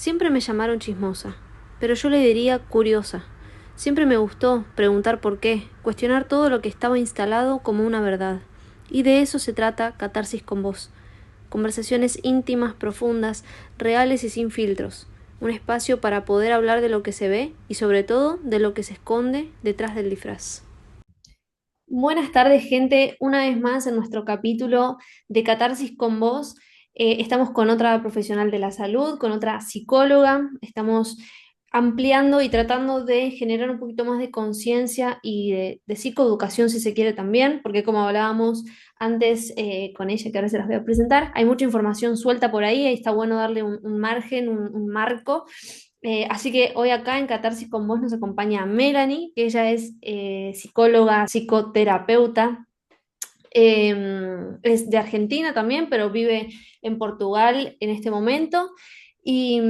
Siempre me llamaron chismosa, pero yo le diría curiosa. Siempre me gustó preguntar por qué, cuestionar todo lo que estaba instalado como una verdad. Y de eso se trata Catarsis con vos. Conversaciones íntimas, profundas, reales y sin filtros. Un espacio para poder hablar de lo que se ve y sobre todo de lo que se esconde detrás del disfraz. Buenas tardes, gente. Una vez más en nuestro capítulo de Catarsis con Vos. Estamos con otra profesional de la salud, con otra psicóloga. Estamos ampliando y tratando de generar un poquito más de conciencia y de psicoeducación, si se quiere también, porque como hablábamos antes con ella, que ahora se las voy a presentar, hay mucha información suelta por ahí y está bueno darle un margen, un marco. Así que hoy acá en Catarsis con Vos nos acompaña Melanie, que ella es psicóloga, psicoterapeuta, es de Argentina también, pero vive en Portugal en este momento. Y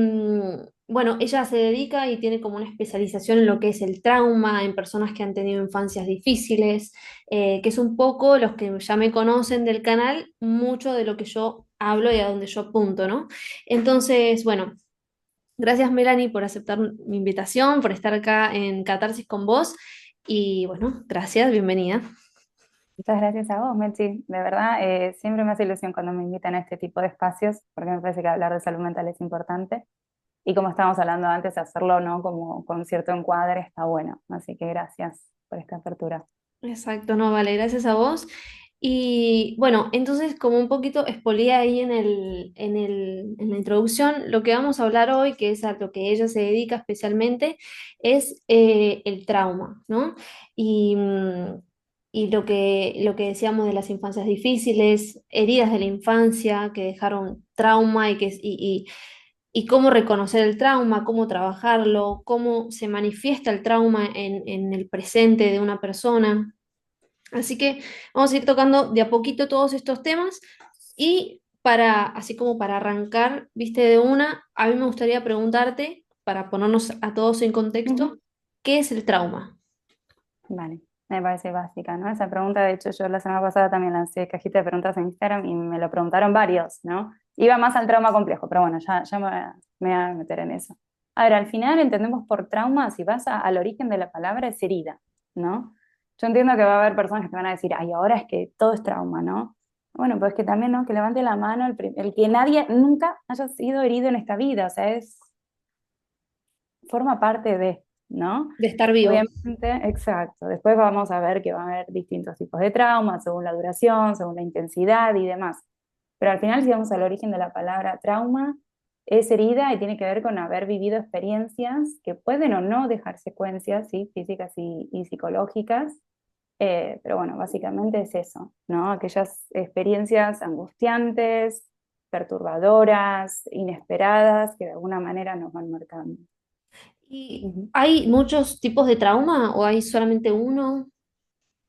bueno, ella se dedica y tiene como una especialización en lo que es el trauma, en personas que han tenido infancias difíciles, que es un poco los que ya me conocen del canal, mucho de lo que yo hablo y a donde yo apunto, ¿no? Entonces, bueno. Gracias, Melanie, por aceptar mi invitación, por estar acá en Catarsis con vos. Y bueno, gracias, bienvenida. Muchas gracias a vos, Mechi. De verdad, siempre me hace ilusión cuando me invitan a este tipo de espacios, porque me parece que hablar de salud mental es importante. Y como estábamos hablando antes, hacerlo, ¿no? Como con cierto encuadre está bueno. Así que gracias por esta apertura. Exacto, no, vale, gracias a vos. Y bueno, entonces como un poquito expolié ahí en la introducción, lo que vamos a hablar hoy, que es a lo que ella se dedica especialmente, es el trauma, ¿no? Y, y lo que decíamos de las infancias difíciles, heridas de la infancia que dejaron trauma y cómo reconocer el trauma, cómo trabajarlo, cómo se manifiesta el trauma en el presente de una persona. Así que vamos a ir tocando de a poquito todos estos temas y para, así como para arrancar, viste, de una, a mí me gustaría preguntarte, para ponernos a todos en Ujú. contexto, ¿qué es el trauma? Vale, me parece básica, ¿no? Esa pregunta, de hecho, yo la semana pasada también lancé cajita de preguntas en Instagram y me lo preguntaron varios, ¿no? Iba más al trauma complejo, pero bueno, ya me voy a meter en eso. A ver, al final entendemos por trauma, si vas al origen de la palabra, es herida, ¿no? Yo entiendo que va a haber personas que te van a decir, ay, ahora es que todo es trauma, ¿no? Bueno, pues que también, ¿no? Que levante la mano el que nadie nunca haya sido herido en esta vida, o sea, forma parte de, ¿no? De estar vivo. Obviamente, exacto. Después vamos a ver que va a haber distintos tipos de traumas, según la duración, según la intensidad y demás. Pero al final, si vamos al origen de la palabra trauma, es herida y tiene que ver con haber vivido experiencias que pueden o no dejar secuencias, ¿sí? Físicas y psicológicas. Pero bueno, básicamente es eso, ¿no? Aquellas experiencias angustiantes, perturbadoras, inesperadas, que de alguna manera nos van marcando. ¿Y Ujú. hay muchos tipos de trauma o hay solamente uno?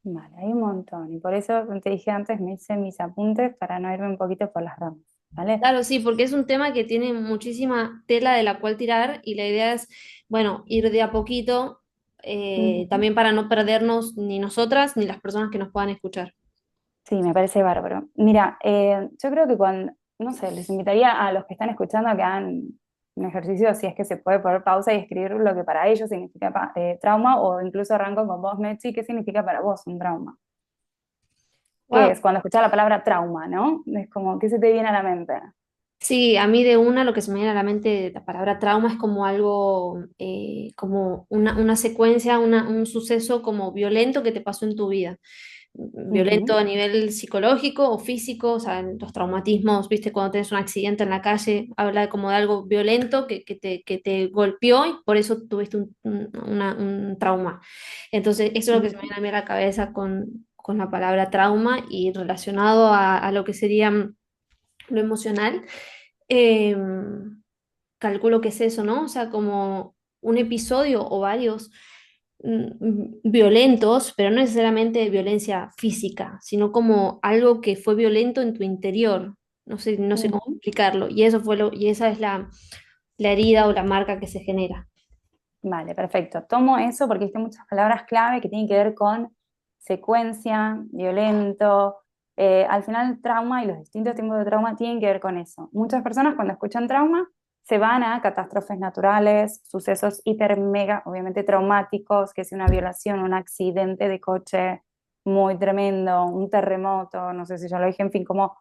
Vale, hay un montón. Y por eso, como te dije antes, me hice mis apuntes para no irme un poquito por las ramas. ¿Vale? Claro, sí, porque es un tema que tiene muchísima tela de la cual tirar y la idea es, bueno, ir de a poquito, Ujú. también para no perdernos ni nosotras ni las personas que nos puedan escuchar. Sí, me parece bárbaro. Mira, yo creo que cuando, no sé, les invitaría a los que están escuchando a que hagan un ejercicio, si es que se puede poner pausa y escribir lo que para ellos significa trauma, o incluso arranco con vos, Mechi, ¿qué significa para vos un trauma? ¿Qué Wow. es? Cuando escuchás la palabra trauma, ¿no? Es como, ¿qué se te viene a la mente? Sí, a mí de una lo que se me viene a la mente, la palabra trauma es como algo, como una secuencia, un suceso como violento que te pasó en tu vida. Violento Ujú. a nivel psicológico o físico, o sea, los traumatismos, viste, cuando tienes un accidente en la calle, habla como de algo violento que te golpeó y por eso tuviste un trauma. Entonces, eso es lo que se me Ujú. viene a mí a la cabeza con la palabra trauma y relacionado a lo que sería lo emocional. eh, Calculo que es eso, ¿no? O sea, como un episodio o varios violentos, pero no necesariamente violencia física, sino como algo que fue violento en tu interior. No sé cómo Ujú. explicarlo. Y eso fue y esa es la herida o la marca que se genera. Vale, perfecto. Tomo eso porque hay muchas palabras clave que tienen que ver con secuencia, violento. Al final, trauma y los distintos tipos de trauma tienen que ver con eso. Muchas personas cuando escuchan trauma se van a catástrofes naturales, sucesos hiper mega, obviamente traumáticos, que es una violación, un accidente de coche muy tremendo, un terremoto, no sé si ya lo dije, en fin, como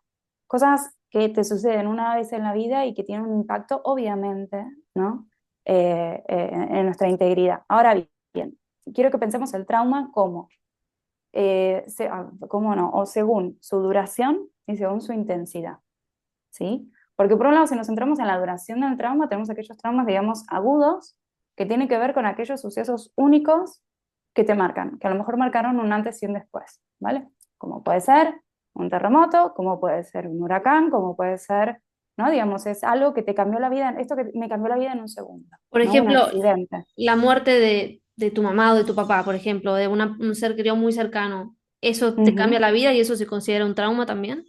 cosas que te suceden una vez en la vida y que tienen un impacto, obviamente, ¿no? En nuestra integridad. Ahora bien, quiero que pensemos el trauma como, ¿cómo no? O según su duración y según su intensidad, ¿sí? Porque por un lado, si nos centramos en la duración del trauma, tenemos aquellos traumas, digamos, agudos, que tienen que ver con aquellos sucesos únicos que te marcan, que a lo mejor marcaron un antes y un después, ¿vale? Como puede ser un terremoto, como puede ser un huracán, como puede ser, ¿no? Digamos, es algo que te cambió la vida, esto que me cambió la vida en un segundo, Por ¿no? Un ejemplo, accidente. la muerte de tu mamá o de tu papá, por ejemplo, de un ser querido muy cercano, ¿eso te cambia Ujú. la vida y eso se considera un trauma también?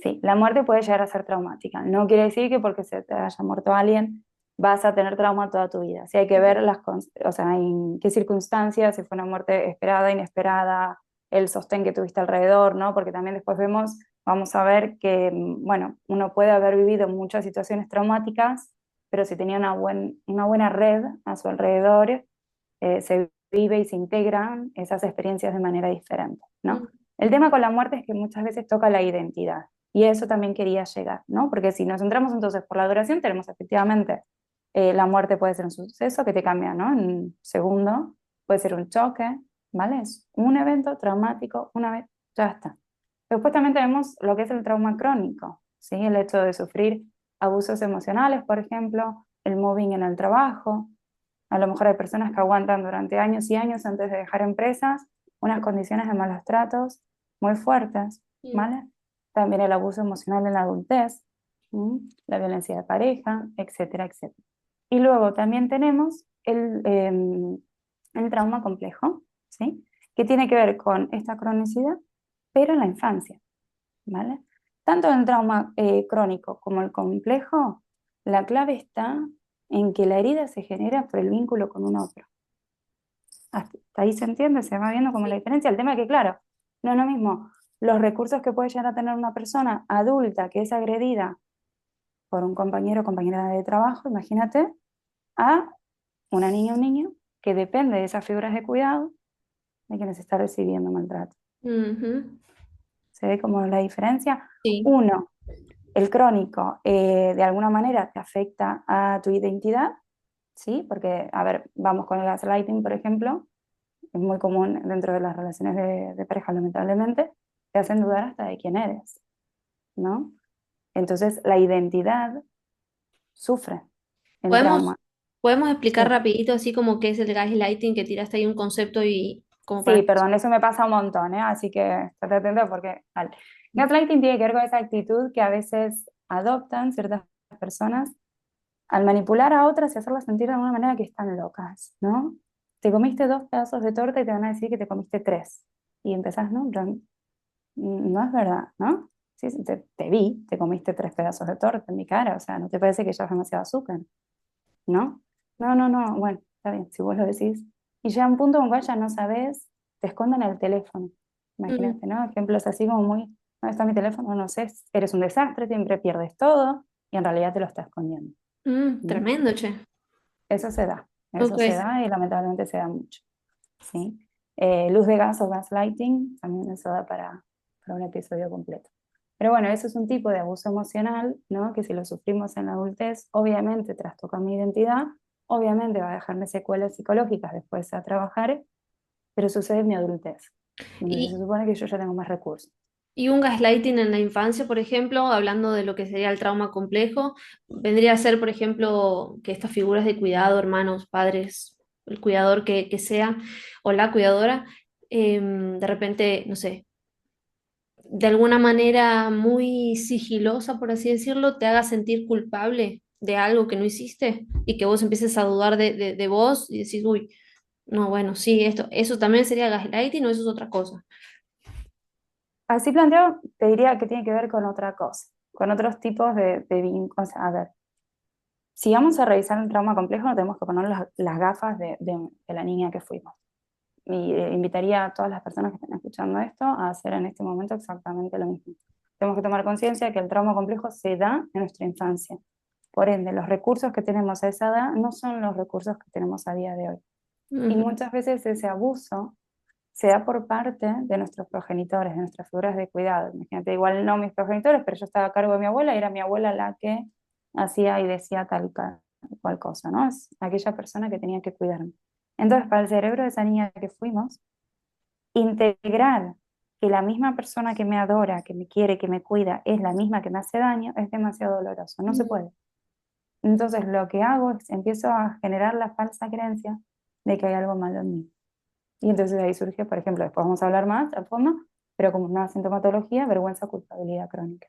Sí, la muerte puede llegar a ser traumática. No quiere decir que porque se te haya muerto alguien vas a tener trauma toda tu vida. Sí hay que ver o sea, en qué circunstancias, si fue una muerte esperada, inesperada, el sostén que tuviste alrededor, ¿no? Porque también después vamos a ver que, bueno, uno puede haber vivido muchas situaciones traumáticas, pero si tenía una buena red a su alrededor, se vive y se integran esas experiencias de manera diferente, ¿no? Mm. El tema con la muerte es que muchas veces toca la identidad. Y a eso también quería llegar, ¿no? Porque si nos centramos entonces por la duración, tenemos efectivamente la muerte puede ser un suceso que te cambia, ¿no? En un segundo, puede ser un choque, ¿vale? Es un evento traumático, una vez, ya está. Después también tenemos lo que es el trauma crónico, ¿sí? El hecho de sufrir abusos emocionales, por ejemplo, el mobbing en el trabajo. A lo mejor hay personas que aguantan durante años y años antes de dejar empresas unas condiciones de malos tratos muy fuertes, Mm. ¿vale? También el abuso emocional en la adultez, ¿m? La violencia de pareja, etcétera, etcétera. Y luego también tenemos el trauma complejo, ¿sí? Que tiene que ver con esta cronicidad, pero en la infancia, ¿vale? Tanto el trauma crónico como el complejo, la clave está en que la herida se genera por el vínculo con un otro. Hasta ahí se entiende, se va viendo como la Sí. diferencia. El tema es que, claro, no es lo mismo los recursos que puede llegar a tener una persona adulta que es agredida por un compañero o compañera de trabajo, imagínate, a una niña o un niño que depende de esas figuras de cuidado de quienes está recibiendo maltrato. Ujú. ¿Se ve como la diferencia? Sí. Uno, el crónico de alguna manera te afecta a tu identidad, ¿sí? Porque, a ver, vamos con el gaslighting, por ejemplo, es muy común dentro de las relaciones de pareja, lamentablemente, te hacen dudar hasta de quién eres, ¿no? Entonces, la identidad sufre el ¿Podemos, trauma. podemos explicar Sí, rapidito así como qué es el gaslighting, que tiraste ahí un concepto y como para... sí, perdón, eso me pasa un montón, ¿eh? Así que estate atento porque vale. Gaslighting tiene que ver con esa actitud que a veces adoptan ciertas personas al manipular a otras y hacerlas sentir de alguna manera que están locas, ¿no? Te comiste 2 pedazos de torta y te van a decir que te comiste 3. Y empezás, ¿no? No es verdad, ¿no? Sí, sí, te vi, te comiste 3 pedazos de torta en mi cara, o sea, ¿no te parece que ya es demasiado azúcar? ¿No? No, no, no, bueno, está bien, si vos lo decís. Y llega un punto en el cual ya no sabes, te esconden el teléfono. Mm, Imagínate, ¿no? Ejemplos así como muy, ¿dónde está mi teléfono? No sé, eres un desastre, siempre pierdes todo y en realidad te lo está escondiendo, ¿no? tremendo, che. Eso Ok. se da y lamentablemente se da mucho, ¿sí? Luz de gas o gaslighting, también eso da para un episodio completo. Pero bueno, eso es un tipo de abuso emocional, ¿no? Que si lo sufrimos en la adultez, obviamente trastoca mi identidad, obviamente va a dejarme secuelas psicológicas después a trabajar, pero sucede en mi adultez, donde se Y, supone que yo ya tengo más recursos. y un gaslighting en la infancia, por ejemplo, hablando de lo que sería el trauma complejo, vendría a ser, por ejemplo, que estas figuras de cuidado, hermanos, padres, el cuidador que sea, o la cuidadora, de repente, no sé, de alguna manera muy sigilosa, por así decirlo, te haga sentir culpable de algo que no hiciste y que vos empieces a dudar de vos y decís, uy, no, bueno, sí, eso también sería gaslighting o eso es otra cosa. Así planteado, te diría que tiene que ver con otra cosa, con otros tipos de vínculos. A ver, si vamos a revisar un trauma complejo, no tenemos que poner las gafas de la niña que fuimos. Y invitaría a todas las personas que estén escuchando esto a hacer en este momento exactamente lo mismo. Tenemos que tomar conciencia de que el trauma complejo se da en nuestra infancia. Por ende, los recursos que tenemos a esa edad no son los recursos que tenemos a día de hoy. Y Ujú, muchas veces ese abuso se da por parte de nuestros progenitores, de nuestras figuras de cuidado. Imagínate, igual no mis progenitores, pero yo estaba a cargo de mi abuela y era mi abuela la que hacía y decía tal y cual cosa, ¿no? Es aquella persona que tenía que cuidarme. Entonces, para el cerebro de esa niña que fuimos, integrar que la misma persona que me adora, que me quiere, que me cuida, es la misma que me hace daño, es demasiado doloroso, no se ujú, puede. Entonces, lo que hago es empiezo a generar la falsa creencia de que hay algo malo en mí. Y entonces ahí surge, por ejemplo, después vamos a hablar más a fondo, pero como una sintomatología, vergüenza, culpabilidad crónica,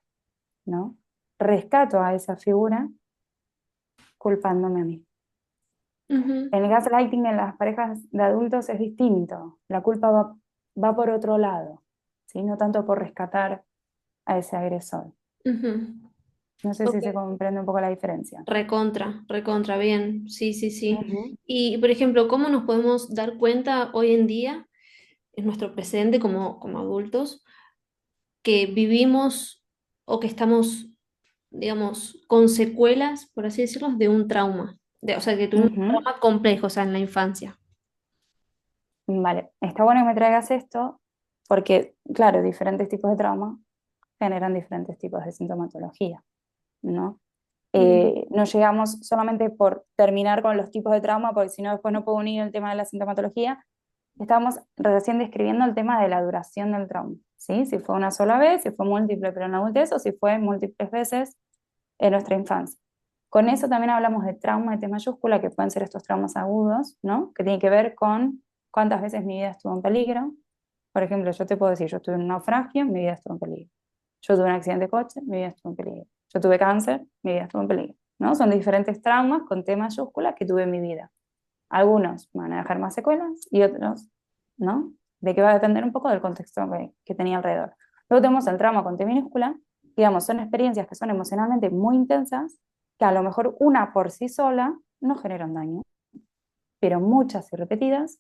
¿no? Rescato a esa figura culpándome a mí. ujú, El gaslighting en las parejas de adultos es distinto. La culpa va por otro lado, ¿sí? No tanto por rescatar a ese agresor. ujú. No sé si Ok. se comprende un poco la diferencia. Recontra, recontra, bien, sí, sí, sí. Ujú, Y, por ejemplo, ¿cómo nos podemos dar cuenta hoy en día, en nuestro presente como adultos, que vivimos o que estamos, digamos, con secuelas, por así decirlo, de un trauma? O sea, que tuvimos un ujú. trauma complejo, o sea, en la infancia. Vale, está bueno que me traigas esto porque, claro, diferentes tipos de trauma generan diferentes tipos de sintomatología, ¿no? Mm, No llegamos solamente por terminar con los tipos de trauma, porque si no después no puedo unir el tema de la sintomatología. Estamos recién describiendo el tema de la duración del trauma, ¿sí? Si fue una sola vez, si fue múltiple pero en la adultez, o si fue múltiples veces en nuestra infancia. Con eso también hablamos de trauma de T mayúscula, que pueden ser estos traumas agudos, ¿no? Que tienen que ver con cuántas veces mi vida estuvo en peligro. Por ejemplo, yo te puedo decir, yo estuve en un naufragio, mi vida estuvo en peligro. Yo tuve un accidente de coche, mi vida estuvo en peligro. Yo tuve cáncer, mi vida estuvo en peligro, ¿no? Son diferentes traumas con T mayúscula que tuve en mi vida. Algunos van a dejar más secuelas y otros, ¿no? De que va a depender un poco del contexto que tenía alrededor. Luego tenemos el trauma con T minúscula, digamos, son experiencias que son emocionalmente muy intensas, que a lo mejor una por sí sola no generan daño, pero muchas y repetidas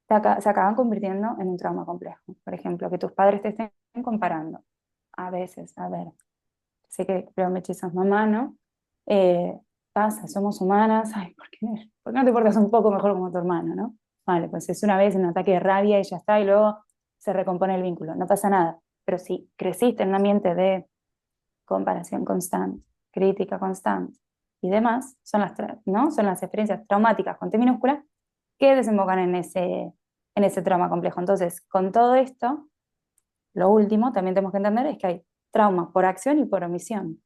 se acaban convirtiendo en un trauma complejo. Por ejemplo, que tus padres te estén comparando. A veces, a ver, sé que creo me echas mamá, ¿no? Eh, Pasa, somos humanas, ay, por qué no te portas un poco mejor como tu hermano, ¿no? Vale, pues es una vez un ataque de rabia y ya está, y luego se recompone el vínculo, no pasa nada. Pero si creciste en un ambiente de comparación constante, crítica constante y demás, ¿no? Son las experiencias traumáticas con T minúscula que desembocan en ese trauma complejo. Entonces, con todo esto, lo último también tenemos que entender es que hay trauma por acción y por omisión.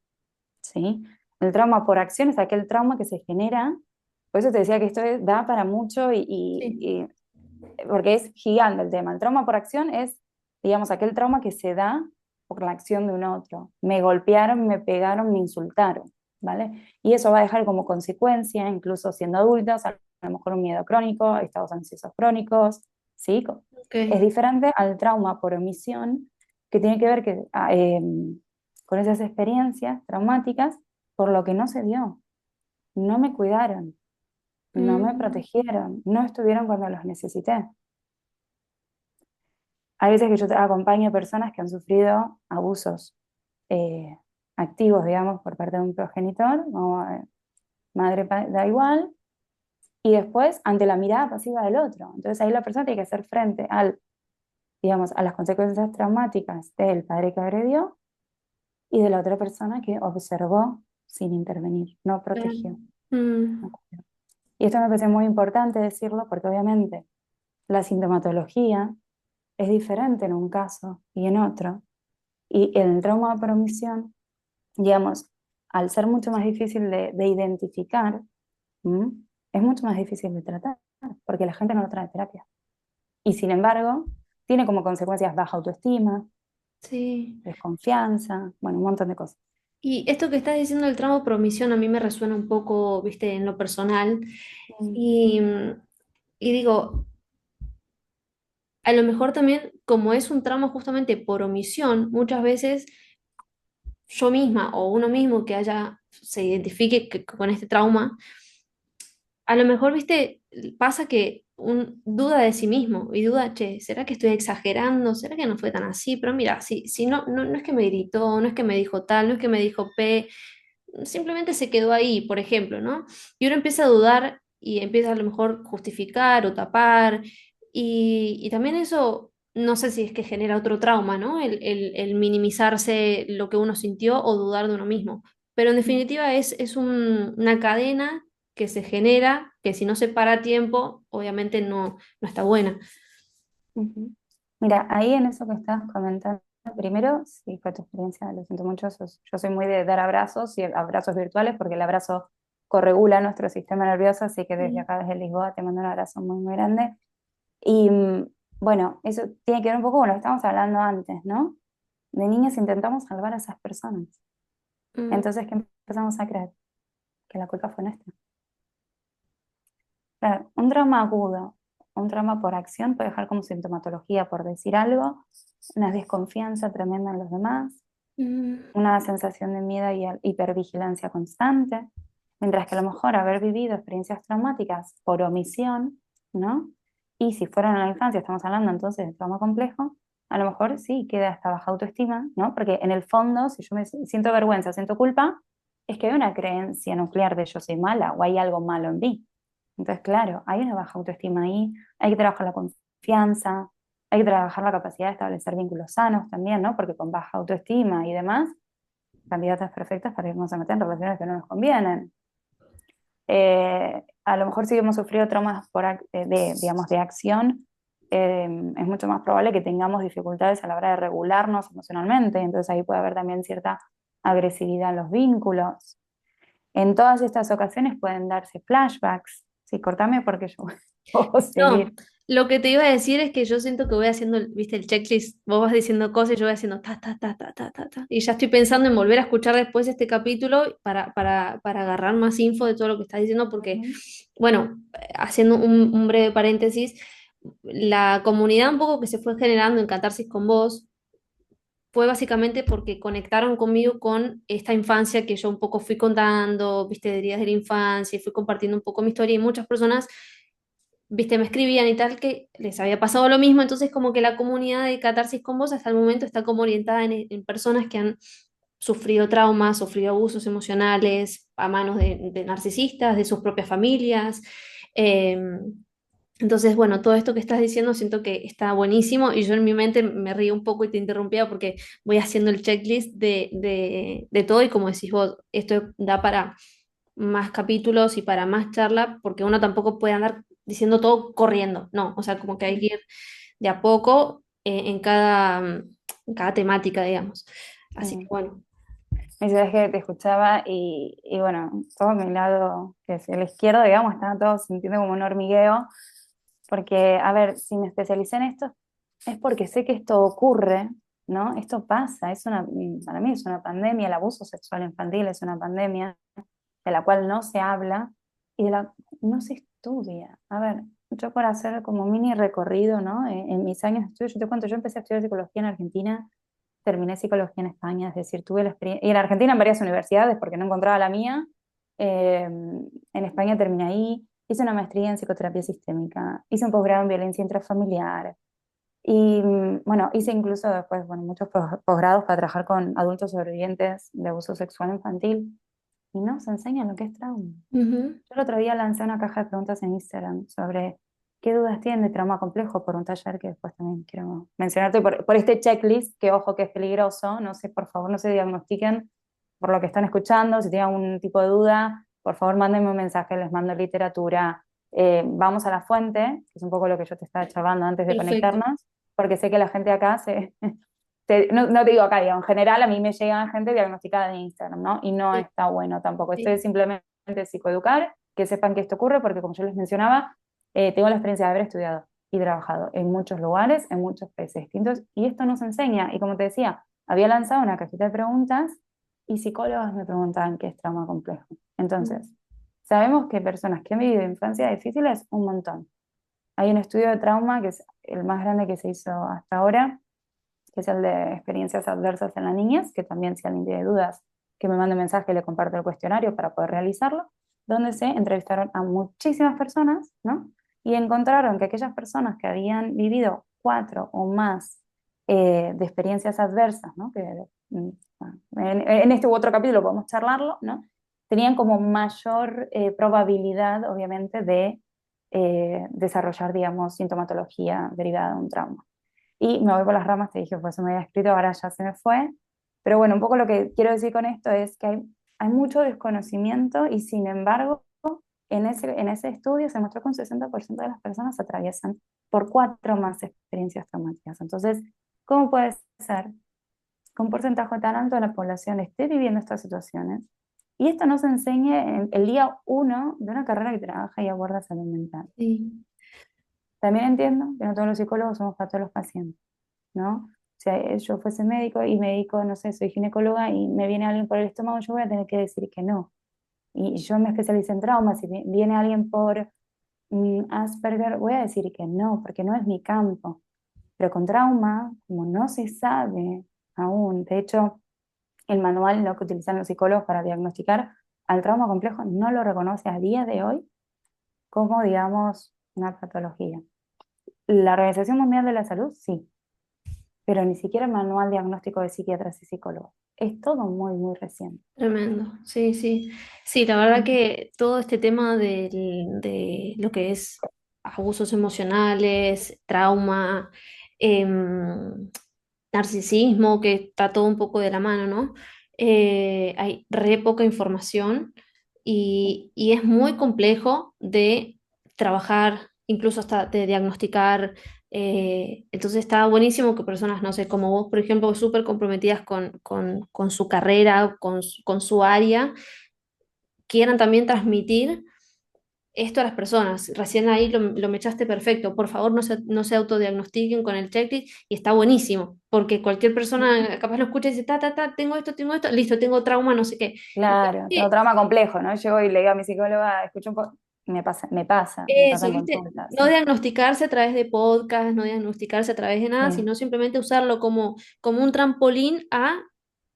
¿Sí? El trauma por acción es aquel trauma que se genera, por eso te decía que da para mucho sí. porque es gigante el tema. El trauma por acción es, digamos, aquel trauma que se da por la acción de un otro. Me golpearon, me pegaron, me insultaron, ¿vale? Y eso va a dejar como consecuencia, incluso siendo adultos, a lo mejor un miedo crónico, estados ansiosos crónicos, ¿sí? Ok. Es diferente al trauma por omisión, que tiene que ver con esas experiencias traumáticas por lo que no se dio. No me cuidaron, no me Mm, protegieron, no estuvieron cuando los necesité. Hay veces que yo acompaño a personas que han sufrido abusos eh, activos, digamos, por parte de un progenitor, o madre, da igual, y después ante la mirada pasiva del otro. Entonces ahí la persona tiene que hacer frente digamos, a las consecuencias traumáticas del padre que agredió y de la otra persona que observó sin intervenir, no claro. protegió. Mm, No cuidó. Y esto me parece muy importante decirlo porque obviamente la sintomatología es diferente en un caso y en otro. Y el trauma por omisión, digamos, al ser mucho más difícil de identificar, ¿m? Es mucho más difícil de tratar porque la gente no lo trae a terapia. Y sin embargo, tiene como consecuencias baja autoestima, sí. desconfianza, bueno, un montón de cosas. Y esto que estás diciendo del trauma por omisión a mí me resuena un poco, viste, en lo personal. Mm, Y, y digo, a lo mejor también, como es un trauma justamente por omisión, muchas veces yo misma o uno mismo que se identifique con este trauma, a lo mejor, viste, pasa que duda de sí mismo y duda, che, ¿será que estoy exagerando? ¿Será que no fue tan así? Pero mira, si no, no es que me gritó, no es que me dijo tal, no es que me dijo P, simplemente se quedó ahí, por ejemplo, ¿no? Y uno empieza a dudar y empieza a lo mejor justificar o tapar, y también eso, no sé si es que genera otro trauma, ¿no? El minimizarse lo que uno sintió o dudar de uno mismo. Pero en definitiva es una cadena que se genera, que si no se para a tiempo, obviamente no está buena. Ujú. Mira, ahí en eso que estabas comentando, primero, sí, fue tu experiencia, lo siento mucho, yo soy muy de dar abrazos y abrazos virtuales porque el abrazo corregula nuestro sistema nervioso, así que desde Mm, acá, desde Lisboa, te mando un abrazo muy, muy grande. Y bueno, eso tiene que ver un poco con lo que estábamos hablando antes, ¿no? De niñas intentamos salvar a esas personas. mm, Entonces, ¿qué empezamos a creer? Que la culpa fue nuestra. Claro, un trauma agudo, un trauma por acción puede dejar como sintomatología, por decir algo, una desconfianza tremenda en los demás, mm, una sensación de miedo y hipervigilancia constante, mientras que a lo mejor haber vivido experiencias traumáticas por omisión, ¿no? Y si fueron en la infancia, estamos hablando entonces de trauma complejo, a lo mejor sí queda esta baja autoestima, ¿no? Porque en el fondo, si yo me siento vergüenza, siento culpa, es que hay una creencia nuclear de yo soy mala o hay algo malo en mí. Entonces, claro, hay una baja autoestima ahí, hay que trabajar la confianza, hay que trabajar la capacidad de establecer vínculos sanos también, ¿no? Porque con baja autoestima y demás, candidatas perfectas para irnos a meter en relaciones que no nos convienen. A lo mejor si hemos sufrido traumas digamos, de acción, es mucho más probable que tengamos dificultades a la hora de regularnos emocionalmente, entonces ahí puede haber también cierta agresividad en los vínculos. En todas estas ocasiones pueden darse flashbacks. Sí, cortame porque yo puedo no, seguir. lo que te iba a decir es que yo siento que voy haciendo, viste, el checklist, vos vas diciendo cosas y yo voy haciendo ta, ta, ta, ta, ta, ta, ta. Y ya estoy pensando en volver a escuchar después este capítulo para agarrar más info de todo lo que estás diciendo, porque, Ujú. bueno, haciendo un breve paréntesis, la comunidad un poco que se fue generando en Catarsis con vos fue básicamente porque conectaron conmigo con esta infancia que yo un poco fui contando, viste, de heridas de la infancia, y fui compartiendo un poco mi historia y muchas personas viste, me escribían y tal, que les había pasado lo mismo, entonces como que la comunidad de Catarsis con Vos hasta el momento está como orientada en personas que han sufrido traumas, sufrido abusos emocionales a manos de narcisistas, de sus propias familias. eh, entonces, bueno, todo esto que estás diciendo siento que está buenísimo y yo en mi mente me río un poco y te interrumpía porque voy haciendo el checklist de todo y como decís vos, esto da para más capítulos y para más charla porque uno tampoco puede andar diciendo todo corriendo, no, o sea, como que hay que ir de a poco en cada temática, digamos. Así que Sí. bueno. Y sabes que te escuchaba y bueno, todo mi lado, que es el izquierdo, digamos, estaba todo sintiendo como un hormigueo, porque, a ver, si me especialicé en esto es porque sé que esto ocurre, ¿no? Esto pasa, para mí es una pandemia, el abuso sexual infantil es una pandemia de la cual no se habla y de la no se estudia. A ver, yo por hacer como mini recorrido, ¿no? En mis años de estudio, yo te cuento, yo empecé a estudiar psicología en Argentina, terminé psicología en España, es decir, tuve la experiencia, y en Argentina en varias universidades porque no encontraba la mía. En España terminé ahí, hice una maestría en psicoterapia sistémica, hice un posgrado en violencia intrafamiliar y bueno, hice incluso después, bueno, muchos posgrados para trabajar con adultos sobrevivientes de abuso sexual infantil y no se enseña lo que es trauma. Ujú. Yo el otro día lancé una caja de preguntas en Instagram sobre qué dudas tienen de trauma complejo por un taller que después también quiero mencionarte por este checklist, que ojo que es peligroso, no sé, por favor, no se diagnostiquen por lo que están escuchando, si tienen algún tipo de duda, por favor, mándenme un mensaje, les mando literatura. Vamos a la fuente, que es un poco lo que yo te estaba charlando antes de Perfecto. conectarnos, porque sé que la gente acá no te digo acá, digo, en general a mí me llega gente diagnosticada de Instagram, ¿no? Y no Sí, está bueno tampoco. Esto sí. es simplemente psicoeducar, que sepan que esto ocurre, porque como yo les mencionaba, tengo la experiencia de haber estudiado y trabajado en muchos lugares, en muchos países distintos, y esto nos enseña. Y como te decía, había lanzado una cajita de preguntas y psicólogos me preguntaban qué es trauma complejo. Mm, Entonces, sabemos que personas que han vivido infancia difíciles, un montón. Hay un estudio de trauma que es el más grande que se hizo hasta ahora, que es el de experiencias adversas en la niñez, que también si alguien tiene dudas, que me mande un mensaje, le comparto el cuestionario para poder realizarlo, donde se entrevistaron a muchísimas personas, ¿no? Y encontraron que aquellas personas que habían vivido 4 o más de experiencias adversas, ¿no? Que en este u otro capítulo podemos charlarlo, ¿no? Tenían como mayor probabilidad, obviamente, de desarrollar, digamos, sintomatología derivada de un trauma. Y me voy por las ramas, te dije, pues se me había escrito, ahora ya se me fue. Pero bueno, un poco lo que quiero decir con esto es que hay mucho desconocimiento y sin embargo, en ese estudio se mostró que un 60% de las personas atraviesan por 4 más experiencias traumáticas. Entonces, ¿cómo puede ser que un porcentaje tan alto de la población esté viviendo estas situaciones y esto no se enseñe en el día uno de una carrera que trabaja y aborda salud mental? Sí. También entiendo que no todos los psicólogos somos para todos los pacientes, ¿no? O sea, yo fuese médico y me dedico, no sé, soy ginecóloga y me viene alguien por el estómago, yo voy a tener que decir que no. Y yo me especialicé en trauma, si viene alguien por Asperger, voy a decir que no, porque no es mi campo. Pero con trauma, como no se sabe aún, de hecho, el manual, lo que utilizan los psicólogos para diagnosticar al trauma complejo, no lo reconoce a día de hoy como, digamos, una patología. La Organización Mundial de la Salud, sí, pero ni siquiera el manual diagnóstico de psiquiatras y psicólogos. Es todo muy, muy reciente. Tremendo, sí, sí. Sí, la verdad Ujú. que todo este tema de lo que es abusos emocionales, trauma, narcisismo, que está todo un poco de la mano, ¿no? Hay re poca información y es muy complejo de trabajar, incluso hasta de diagnosticar. Entonces está buenísimo que personas, no sé, como vos, por ejemplo, súper comprometidas con su carrera, con su área, quieran también transmitir esto a las personas. Recién ahí lo me echaste perfecto. Por favor, no se autodiagnostiquen con el checklist y está buenísimo, porque cualquier Ujú. persona capaz lo escucha y dice, tengo esto, listo, tengo trauma, no sé qué. Claro, tengo trauma complejo, ¿no? Llego y le digo a mi psicóloga, escucho un poco, me pasa Eso, en ¿viste? consulta, No sí. diagnosticarse a través de podcast, no diagnosticarse a través de nada, Sí. sino simplemente usarlo como un trampolín a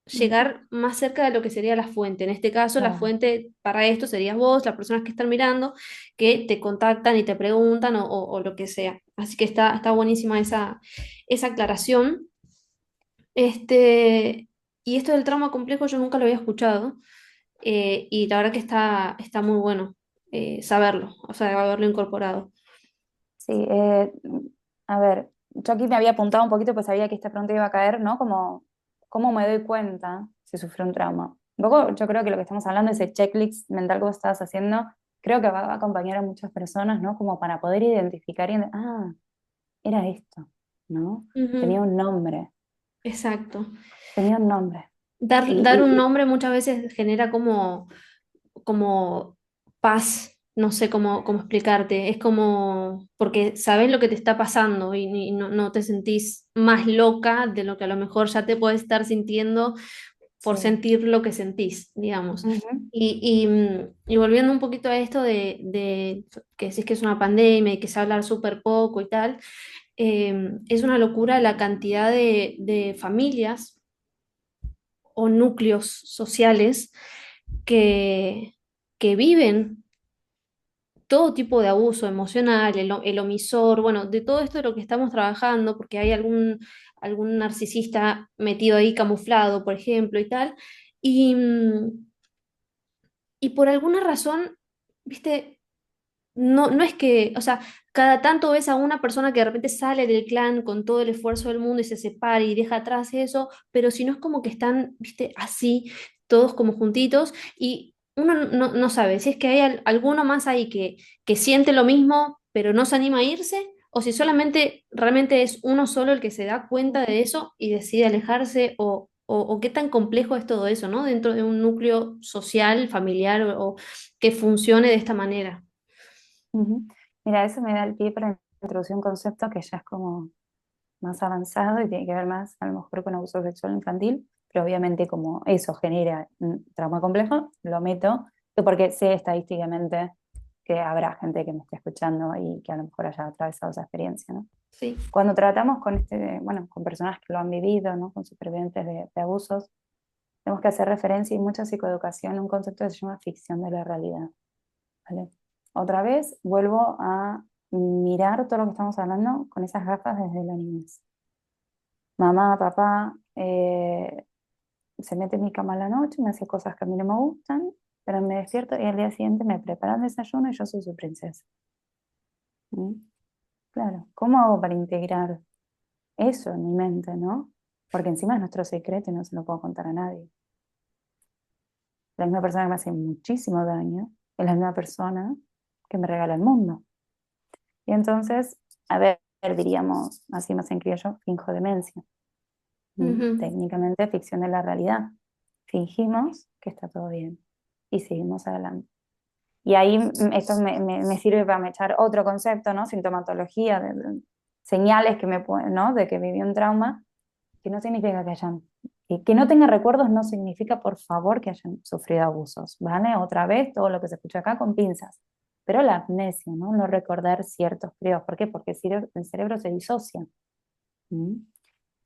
Ujú. llegar más cerca de lo que sería la fuente. En este caso, la Claro. fuente para esto serías vos, las personas que están mirando, que te contactan y te preguntan o lo que sea. Así que está buenísima esa aclaración. Y esto del trauma complejo yo nunca lo había escuchado y la verdad que está muy bueno saberlo, o sea, haberlo incorporado. Sí, a ver, yo aquí me había apuntado un poquito, pues sabía que esta pregunta iba a caer, ¿no? Como, ¿cómo me doy cuenta si sufrí un trauma? Un poco, yo creo que lo que estamos hablando, ese checklist mental que vos estabas haciendo, creo que va a acompañar a muchas personas, ¿no? Como para poder identificar era esto, ¿no? Tenía Ujú, un nombre, exacto. tenía un nombre. Dar un Y, nombre muchas veces genera como paz, no sé cómo explicarte, es como porque sabes lo que te está pasando y no te sentís más loca de lo que a lo mejor ya te puedes estar sintiendo por sí. sentir lo que sentís, digamos. Ujú. Y volviendo un poquito a esto de que decís que es una pandemia y que se habla súper poco y tal, es una locura la cantidad de familias o núcleos sociales que, que viven todo tipo de abuso emocional, el omisor, bueno, de todo esto de lo que estamos trabajando, porque hay algún narcisista metido ahí camuflado, por ejemplo, y tal, y, mm, y por alguna razón, viste, no es que, o sea, cada tanto ves a una persona que de repente sale del clan con todo el esfuerzo del mundo y se separa y deja atrás eso, pero si no es como que están, viste, así, todos como juntitos y uno no sabe si es que hay alguno más ahí que siente lo mismo, pero no se anima a irse, o si solamente realmente es uno solo el que se da cuenta de eso y decide alejarse, o qué tan complejo es todo eso, ¿no? Dentro de un núcleo social, familiar o que funcione de esta manera. Ujú. Mira, eso me da el pie para introducir un concepto que ya es como más avanzado y tiene que ver más a lo mejor con abuso sexual infantil, pero obviamente como eso genera un trauma complejo, lo meto, porque sé estadísticamente que habrá gente que me esté escuchando y que a lo mejor haya atravesado esa experiencia, ¿no? Sí. Cuando tratamos con bueno, con personas que lo han vivido, ¿no? Con supervivientes de abusos, tenemos que hacer referencia y mucha psicoeducación a un concepto que se llama ficción de la realidad, ¿vale? Otra vez vuelvo a mirar todo lo que estamos hablando con esas gafas desde la niñez. Mamá, papá, se mete en mi cama a la noche, me hace cosas que a mí no me gustan, pero me despierto y al día siguiente me prepara el desayuno y yo soy su princesa. ¿Mm? Claro, ¿cómo hago para integrar eso en mi mente, no? Porque encima es nuestro secreto y no se lo puedo contar a nadie. La misma persona que me hace muchísimo daño es la misma persona que me regala el mundo. Y entonces, a ver, diríamos, así más en criollo, finjo demencia. Ujú. Técnicamente ficción de la realidad. Fingimos que está todo bien y seguimos adelante. Y ahí esto me sirve para echar otro concepto, ¿no? Sintomatología, señales que me pueden, ¿no? De que viví un trauma, que no significa que hayan, que no tenga recuerdos no significa, por favor, que hayan sufrido abusos, ¿vale? Otra vez, todo lo que se escucha acá con pinzas. Pero la amnesia, ¿no? No recordar ciertos periodos. ¿Por qué? Porque el cerebro se disocia. ¿Mm?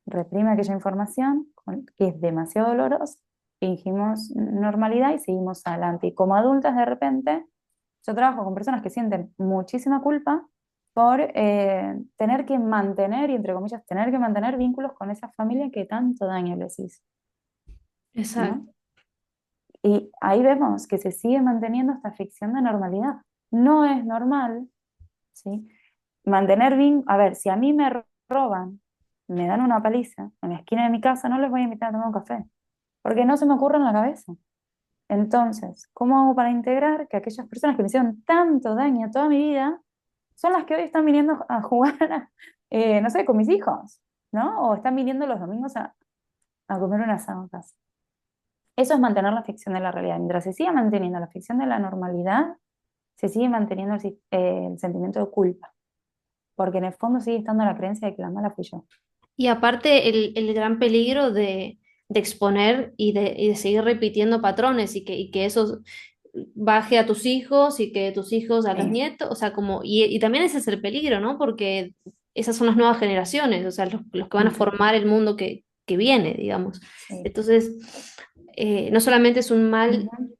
Reprime aquella información que es demasiado dolorosa, fingimos normalidad y seguimos adelante. Y como adultas, de repente, yo trabajo con personas que sienten muchísima culpa por tener que mantener, y entre comillas, tener que mantener vínculos con esa familia que tanto daño les hizo, ¿no? Exacto. Y ahí vemos que se sigue manteniendo esta ficción de normalidad. No es normal, ¿sí? Mantener vínculos, a ver, si a mí me roban, me dan una paliza en la esquina de mi casa, no les voy a invitar a tomar un café, porque no se me ocurre en la cabeza. Entonces, ¿cómo hago para integrar que aquellas personas que me hicieron tanto daño toda mi vida son las que hoy están viniendo a jugar, no sé, con mis hijos, ¿no? O están viniendo los domingos a comer un asado en casa? Eso es mantener la ficción de la realidad. Mientras se siga manteniendo la ficción de la normalidad, se sigue manteniendo el sentimiento de culpa, porque en el fondo sigue estando la creencia de que la mala fui yo. Y aparte el gran peligro de exponer y de seguir repitiendo patrones y que eso baje a tus hijos y que tus hijos a los Sí, nietos, o sea, como, y también ese es el peligro, ¿no? Porque esas son las nuevas generaciones, o sea, los que van a ujú, formar el mundo que viene, digamos. sí. Entonces, no solamente es un mal Ujú.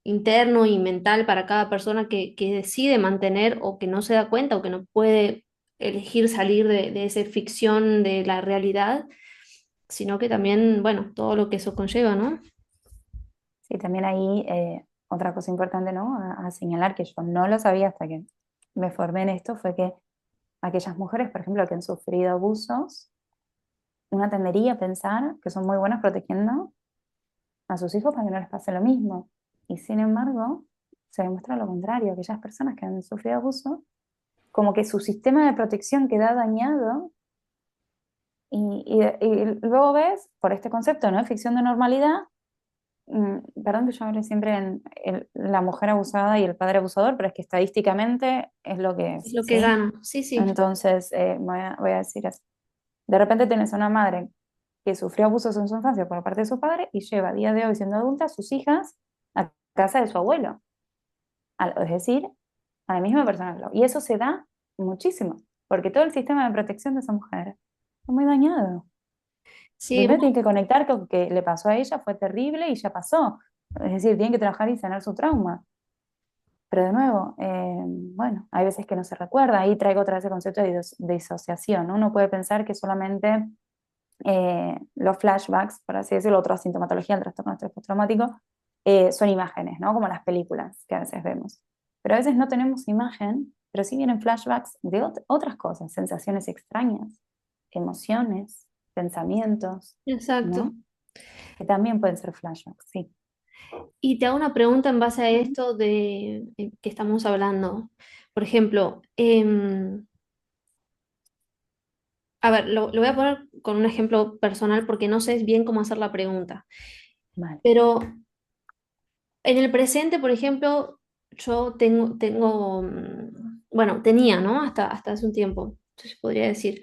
interno y mental para cada persona que decide mantener o que no se da cuenta o que no puede elegir salir de esa ficción de la realidad, sino que también, bueno, todo lo que eso conlleva, ¿no? Sí, también ahí otra cosa importante, ¿no? A señalar que yo no lo sabía hasta que me formé en esto, fue que aquellas mujeres, por ejemplo, que han sufrido abusos, una tendería a pensar que son muy buenas protegiendo a sus hijos para que no les pase lo mismo. Y sin embargo, se demuestra lo contrario, aquellas personas que han sufrido abuso, como que su sistema de protección queda dañado y luego ves, por este concepto, ¿no? Ficción de normalidad. Perdón que yo hable siempre en la mujer abusada y el padre abusador, pero es que estadísticamente es lo que Es es, lo que ¿sí? gana. Sí, sí. Entonces, voy a decir eso. De repente tenés a una madre que sufrió abusos en su infancia por parte de su padre y lleva a día de hoy, siendo adulta, a sus hijas a casa de su abuelo. Es decir, a la misma persona. Y eso se da muchísimo, porque todo el sistema de protección de esa mujer está muy dañado. Sí, Primero tiene que conectar con que le pasó a ella, fue terrible y ya pasó. Es decir, tiene que trabajar y sanar su trauma. Pero de nuevo, bueno, hay veces que no se recuerda. Ahí traigo otra vez el concepto de disociación, ¿no? Uno puede pensar que solamente los flashbacks, por así decirlo, otra sintomatología del trastorno de estrés postraumático, son imágenes, ¿no? Como las películas que a veces vemos. Pero a veces no tenemos imagen, pero sí vienen flashbacks de otras cosas, sensaciones extrañas, emociones, pensamientos, exacto. ¿no? Que también pueden ser flashbacks, sí. Y te hago una pregunta en base a Ujú. esto de que estamos hablando. Por ejemplo, a ver, lo voy a poner con un ejemplo personal porque no sé bien cómo hacer la pregunta. Vale. Pero en el presente, por ejemplo, yo bueno, tenía, ¿no? Hasta hace un tiempo, entonces podría decir,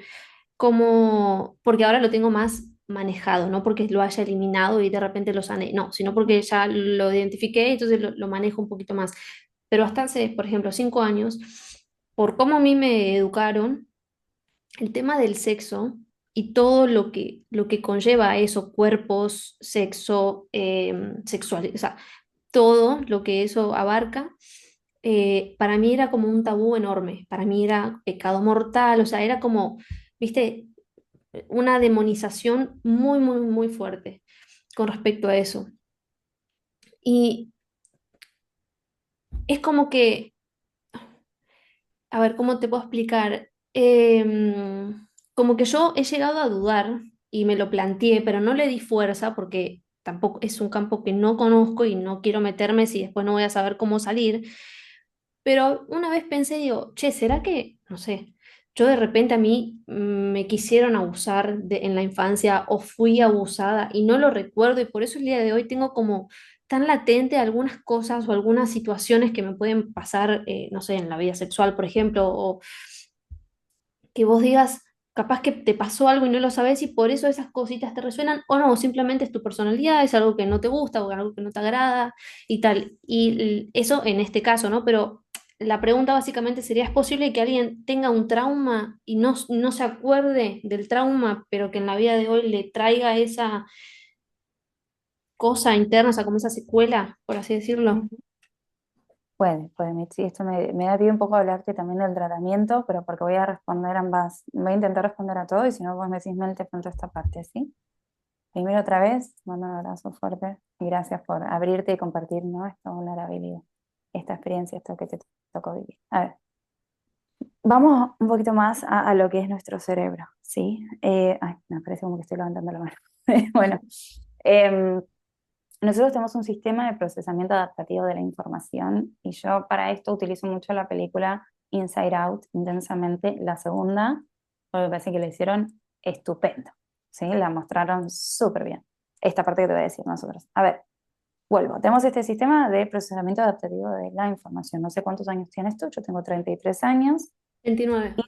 como, porque ahora lo tengo más manejado, no porque lo haya eliminado y de repente lo sané, no, sino porque ya lo identifiqué y entonces lo manejo un poquito más. Pero hasta hace, por ejemplo, 5 años, por cómo a mí me educaron, el tema del sexo y todo lo que conlleva a eso, cuerpos, sexo, sexual, o sea, todo lo que eso abarca, para mí era como un tabú enorme, para mí era pecado mortal, o sea, era como, viste, una demonización muy, muy, muy fuerte. con respecto a eso. Y es como que, a ver, ¿cómo te puedo explicar? Como que yo he llegado a dudar y me lo planteé, pero no le di fuerza porque tampoco es un campo que no conozco y no quiero meterme si después no voy a saber cómo salir. Pero una vez pensé, digo, che, ¿será que, no sé, yo de repente a mí me quisieron abusar en la infancia o fui abusada y no lo recuerdo y por eso el día de hoy tengo como tan latente algunas cosas o algunas situaciones que me pueden pasar, no sé, en la vida sexual, por ejemplo, o que vos digas, capaz que te pasó algo y no lo sabes y por eso esas cositas te resuenan, o no, simplemente es tu personalidad, es algo que no te gusta o algo que no te agrada y tal. Y eso en este caso, ¿no? Pero la pregunta básicamente sería, ¿es posible que alguien tenga un trauma y no se acuerde del trauma, pero que en la vida de hoy le traiga esa cosa interna, o sea, como esa secuela, por así decirlo? Ujú. Puede, Mitzi. Esto me da pie un poco hablarte también del tratamiento, pero porque voy a responder ambas, voy a intentar responder a todo y si no, vos me decís, Mel, te pronto esta parte, ¿sí? Primero otra vez, mando un abrazo fuerte y gracias por abrirte y compartir, ¿no? Esta vulnerabilidad, esta experiencia, esto que te tocó vivir. A ver, vamos un poquito más a lo que es nuestro cerebro, ¿sí? Ay, me parece como que estoy levantando la mano. Bueno, em, nosotros tenemos un sistema de procesamiento adaptativo de la información y yo para esto utilizo mucho la película Inside Out, intensamente, la segunda, porque me parece que la hicieron estupendo, ¿sí? La mostraron súper bien. Esta parte que te voy a decir nosotros. A ver, vuelvo. Tenemos este sistema de procesamiento adaptativo de la información. No sé cuántos años tienes tú, yo tengo 33 años 29. y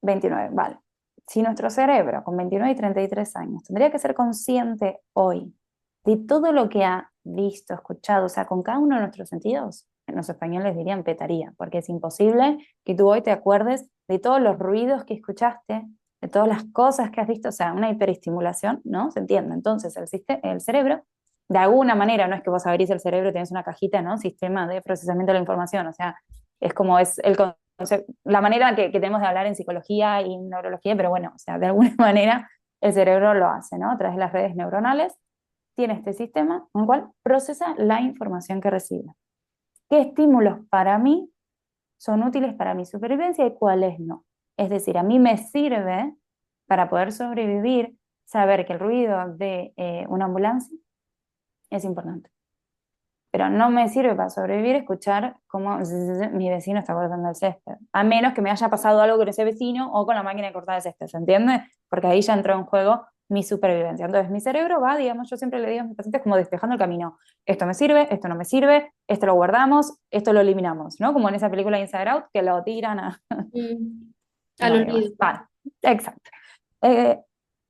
29, vale. Si nuestro cerebro con 29 y 33 años tendría que ser consciente hoy de todo lo que ha visto, escuchado, o sea, con cada uno de nuestros sentidos, los españoles dirían petaría, porque es imposible que tú hoy te acuerdes de todos los ruidos que escuchaste, de todas las cosas que has visto, o sea, una hiperestimulación, ¿no? ¿Se entiende? Entonces, el cerebro, de alguna manera, no es que vos abrís el cerebro y tenés una cajita, ¿no? Sistema de procesamiento de la información, o sea, es como es el la manera que tenemos de hablar en psicología y neurología, pero bueno, o sea, de alguna manera el cerebro lo hace, ¿no? A través de las redes neuronales tiene este sistema en el cual procesa la información que recibe. ¿Qué estímulos para mí son útiles para mi supervivencia y cuáles no? Es decir, a mí me sirve para poder sobrevivir saber que el ruido de una ambulancia es importante. Pero no me sirve para sobrevivir escuchar cómo mi vecino está cortando el césped. A menos que me haya pasado algo con ese vecino o con la máquina de cortar el césped, ¿se entiende? Porque ahí ya entró en juego mi supervivencia. Entonces mi cerebro va, digamos, yo siempre le digo a mis pacientes como despejando el camino. Esto me sirve, esto no me sirve, esto lo guardamos, esto lo eliminamos, ¿no? Como en esa película Inside Out que lo tiran a... Mm, al No digo olvido. más. Vale, exacto. Eh,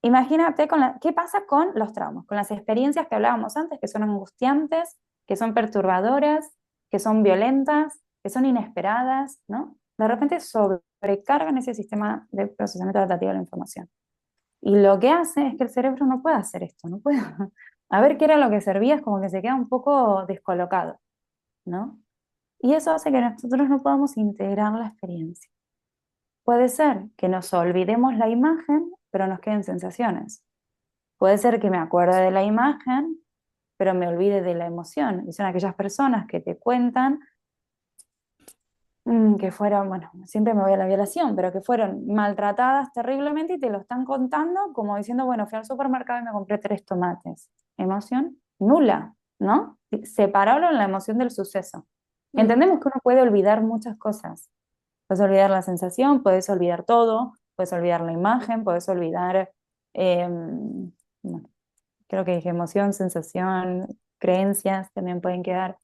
imagínate qué pasa con los traumas, con las experiencias que hablábamos antes, que son angustiantes, que son perturbadoras, que son violentas, que son inesperadas, ¿no? De repente sobrecargan ese sistema de procesamiento adaptativo de la información. Y lo que hace es que el cerebro no puede hacer esto, no puede. A ver qué era lo que servía, es como que se queda un poco descolocado, ¿no? Y eso hace que nosotros no podamos integrar la experiencia. Puede ser que nos olvidemos la imagen, pero nos queden sensaciones. Puede ser que me acuerde de la imagen, pero me olvide de la emoción. Y son aquellas personas que te cuentan que fueron, bueno, siempre me voy a la violación, pero que fueron maltratadas terriblemente y te lo están contando como diciendo, bueno, fui al supermercado y me compré 3 tomates. Emoción nula, ¿no? Separaron la emoción del suceso. Mm, Entendemos que uno puede olvidar muchas cosas. Puedes olvidar la sensación, puedes olvidar todo, puedes olvidar la imagen, puedes olvidar, bueno, creo que dije emoción, sensación, creencias también pueden quedar,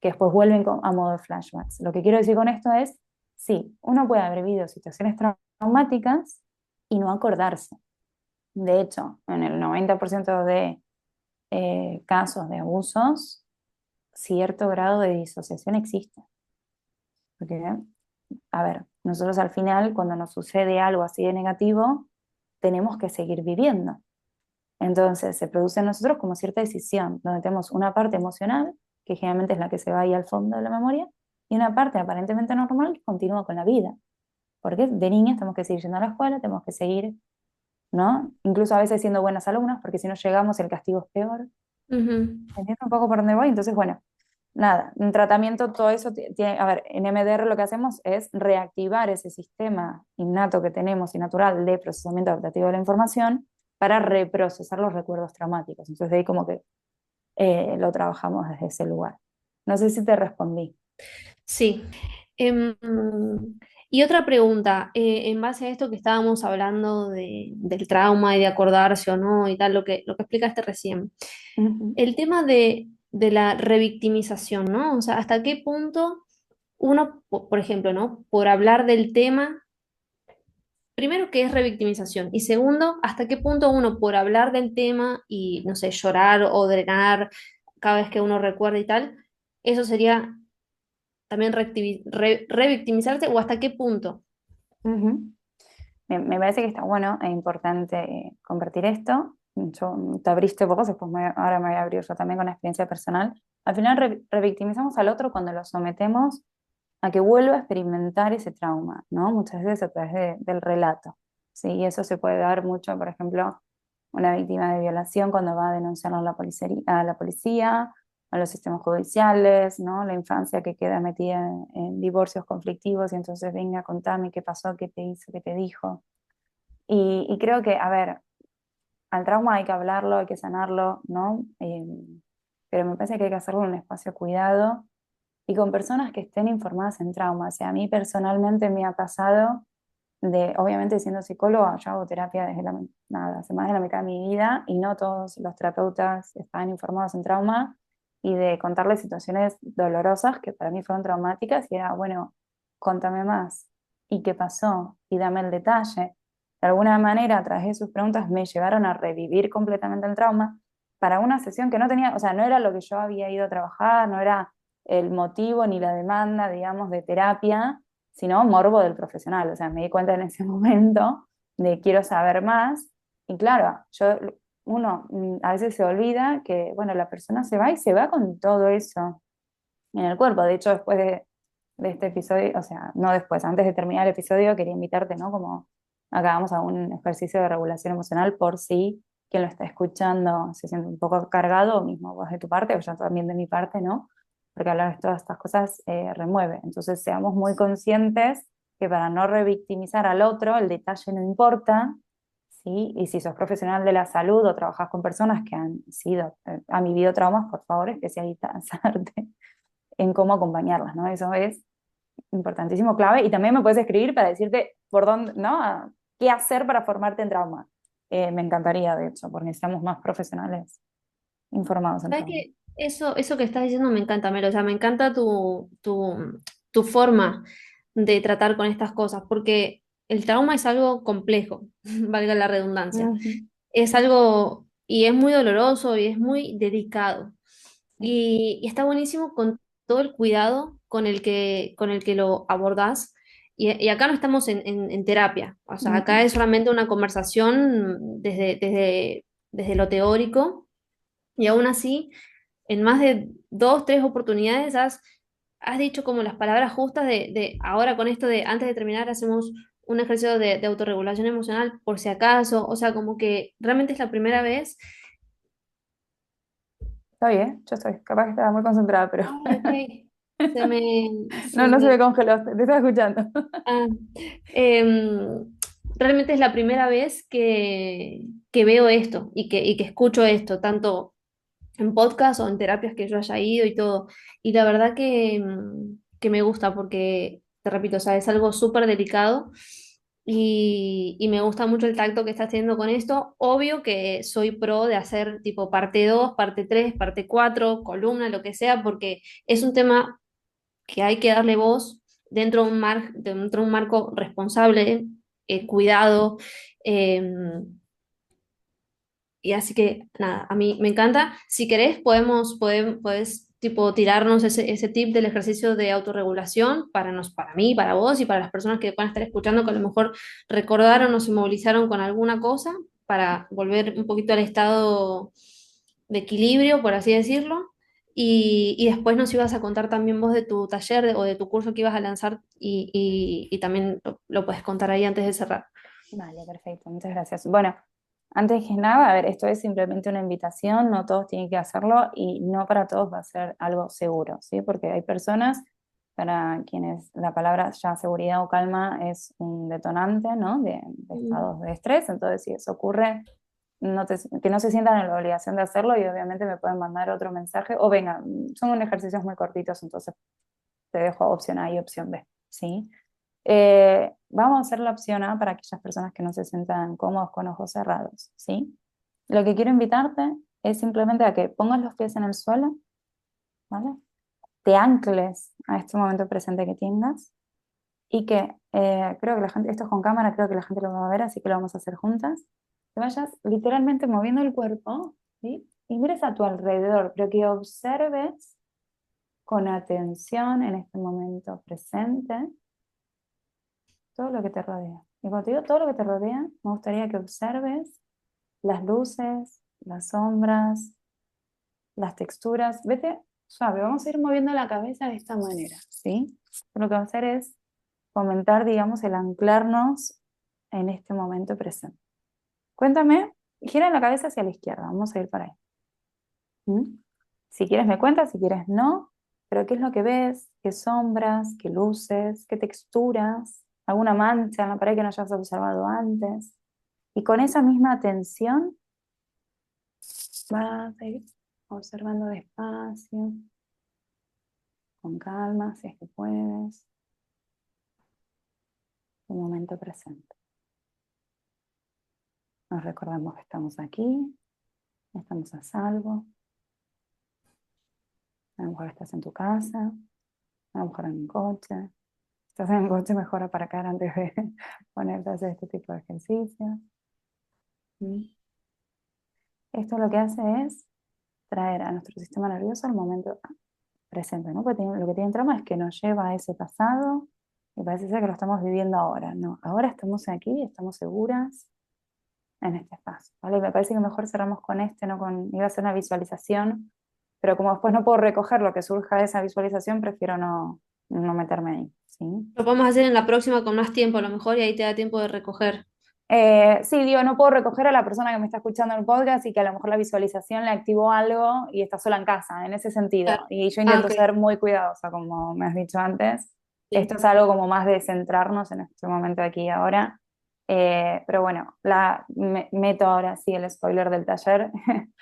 que después vuelven a modo de flashbacks. Lo que quiero decir con esto es, sí, uno puede haber vivido situaciones traumáticas y no acordarse. De hecho, en el 90% de casos de abusos, cierto grado de disociación existe. Porque a ver, nosotros al final, cuando nos sucede algo así de negativo, tenemos que seguir viviendo. Entonces, se produce en nosotros como cierta decisión, donde tenemos una parte emocional, que generalmente es la que se va ahí al fondo de la memoria, y una parte aparentemente normal que continúa con la vida. Porque de niñas tenemos que seguir yendo a la escuela, tenemos que seguir, ¿no? Incluso a veces siendo buenas alumnas, porque si no llegamos el castigo es peor. Ujú. ¿Entiendes un poco por dónde voy? Entonces, bueno, nada, en tratamiento todo eso tiene, a ver, en MDR lo que hacemos es reactivar ese sistema innato que tenemos y natural de procesamiento adaptativo de la información para reprocesar los recuerdos traumáticos. Entonces, de ahí como que lo trabajamos desde ese lugar. No sé si te respondí. Sí. Em, y otra pregunta, en base a esto que estábamos hablando del trauma y de acordarse o no y tal, lo que explicaste recién, Ujú, el tema de la revictimización, ¿no? O sea, ¿hasta qué punto uno, por ejemplo, ¿no? Por hablar del tema, primero, ¿qué es revictimización? Y segundo, ¿hasta qué punto uno, por hablar del tema y, no sé, llorar o drenar cada vez que uno recuerda y tal, eso sería también revictimizarse o hasta qué punto? ujú. Me parece que está bueno e importante compartir esto. Yo te abriste vos, después ahora me voy a abrir yo también con la experiencia personal. Al final revictimizamos al otro cuando lo sometemos a que vuelva a experimentar ese trauma, ¿no? Muchas veces a través del relato. Sí, y eso se puede dar mucho, por ejemplo, una víctima de violación cuando va a denunciarlo a la policía, a los sistemas judiciales, ¿no? La infancia que queda metida en divorcios conflictivos y entonces venga, contame qué pasó, qué te hizo, qué te dijo. Y creo que, a ver, al trauma hay que hablarlo, hay que sanarlo, ¿no? Pero me parece que hay que hacerlo en un espacio cuidado y con personas que estén informadas en trauma. O sea, a mí personalmente me ha pasado de, obviamente siendo psicóloga, yo hago terapia desde nada, hace más de la mitad de mi vida y no todos los terapeutas están informados en trauma y de contarles situaciones dolorosas que para mí fueron traumáticas y era, bueno, contame más. ¿Y qué pasó? Y dame el detalle. De alguna manera, a través de sus preguntas, me llevaron a revivir completamente el trauma para una sesión que no tenía, o sea, no era lo que yo había ido a trabajar, no era el motivo ni la demanda, digamos, de terapia, sino morbo del profesional. O sea, me di cuenta en ese momento de quiero saber más. Y claro, uno a veces se olvida que, bueno, la persona se va y se va con todo eso en el cuerpo. De hecho, después de este episodio, o sea, no después, antes de terminar el episodio, quería invitarte, ¿no? Como acabamos a un ejercicio de regulación emocional por si quien lo está escuchando se siente un poco cargado, o mismo vos de tu parte, o yo también de mi parte, ¿no? Porque hablar de todas estas cosas remueve. Entonces, seamos muy conscientes que para no revictimizar al otro, el detalle no importa, ¿sí? Y si sos profesional de la salud o trabajas con personas que han vivido traumas, por favor, especializarte en cómo acompañarlas, ¿no? Eso es importantísimo, clave. Y también me puedes escribir para decirte por dónde, ¿no? ¿Qué hacer para formarte en trauma? Me encantaría, de hecho, porque necesitamos más profesionales informados en ¿Sabes trauma. qué? Eso que estás diciendo me encanta, Melo. O sea, me encanta tu forma de tratar con estas cosas, porque el trauma es algo complejo, valga la redundancia. Ujú. Es algo, y es muy doloroso y es muy delicado. Y está buenísimo con todo el cuidado con el que lo abordás. Y acá no estamos en terapia, o sea, acá Ujú. es solamente una conversación desde lo teórico, y aún así en más de dos, tres oportunidades has dicho como las palabras justas de ahora con esto de antes de terminar hacemos un ejercicio de autorregulación emocional por si acaso, o sea, como que realmente es la primera vez. Estoy, ¿eh? Yo estoy. Capaz que estaba muy concentrada, pero Ay, ok. Se me, no, se no se me, me congeló. Te estaba escuchando. ah, realmente es la primera vez que veo esto y que escucho esto, tanto en podcast o en terapias que yo haya ido y todo. Y la verdad que me gusta porque, te repito, o sea, es algo súper delicado y me gusta mucho el tacto que estás teniendo con esto. Obvio que soy pro de hacer tipo parte 2 parte 3 parte 4 columna, lo que sea, porque es un tema que hay que darle voz dentro de un marco responsable, cuidado. em, y así que, nada, a mí me encanta. Si querés, podés, tipo, tirarnos ese tip del ejercicio de autorregulación para mí, para vos y para las personas que van a estar escuchando que a lo mejor recordaron o se movilizaron con alguna cosa para volver un poquito al estado de equilibrio, por así decirlo. Y después nos ibas a contar también vos de tu taller o de tu curso que ibas a lanzar y también lo puedes contar ahí antes de cerrar. Vale, perfecto. Muchas gracias. Bueno. Antes que nada, a ver, esto es simplemente una invitación, no todos tienen que hacerlo y no para todos va a ser algo seguro, ¿sí? Porque hay personas para quienes la palabra ya seguridad o calma es un detonante, ¿no? De Mm. estados de estrés, entonces si eso ocurre, que no se sientan en la obligación de hacerlo y obviamente me pueden mandar otro mensaje o venga, son ejercicios muy cortitos, entonces te dejo opción A y opción B, ¿sí? Vamos a hacer la opción A para aquellas personas que no se sientan cómodos con ojos cerrados, ¿sí? Lo que quiero invitarte es simplemente a que pongas los pies en el suelo, ¿vale? Te ancles a este momento presente que tengas y que creo que la gente, esto es con cámara, creo que la gente lo va a ver, así que lo vamos a hacer juntas. Que vayas literalmente moviendo el cuerpo, ¿sí? Y mires a tu alrededor, pero que observes con atención en este momento presente todo lo que te rodea. Y cuando te digo todo lo que te rodea, me gustaría que observes las luces, las sombras, las texturas. Vete suave, vamos a ir moviendo la cabeza de esta manera, ¿sí? Lo que vamos a hacer es fomentar, digamos, el anclarnos en este momento presente. Cuéntame, gira la cabeza hacia la izquierda, vamos a ir para ahí. ¿Mm? Si quieres me cuentas, si quieres no, pero ¿qué es lo que ves? ¿Qué sombras? ¿Qué luces? ¿Qué texturas? ¿Alguna mancha en la pared que no hayas observado antes? Y con esa misma atención vas a ir observando despacio, con calma, si es que puedes, un momento presente. Nos recordamos que estamos aquí, estamos a salvo. A lo mejor estás en tu casa, a lo mejor en un coche. Si estás en un coche, mejor aparcar antes de ponerte a hacer este tipo de ejercicios. ¿Mm? Esto lo que hace es traer a nuestro sistema nervioso al momento presente, ¿no? Porque lo que tiene trauma es que nos lleva a ese pasado y parece ser que lo estamos viviendo ahora. No, ahora estamos aquí, estamos seguras en este espacio, ¿vale? Y me parece que mejor cerramos con este, no con, iba a ser una visualización, pero como después no puedo recoger lo que surja de esa visualización, prefiero no meterme ahí, ¿sí? Lo podemos hacer en la próxima con más tiempo, a lo mejor, y ahí te da tiempo de recoger. Sí, digo, no puedo recoger a la persona que me está escuchando en el podcast y que a lo mejor la visualización le activó algo y está sola en casa, en ese sentido. Claro. Y yo Ah, intento ok. ser muy cuidadosa, como me has dicho antes. Esto Sí. es algo como más de centrarnos en este momento aquí y ahora. Pero bueno, meto ahora sí el spoiler del taller,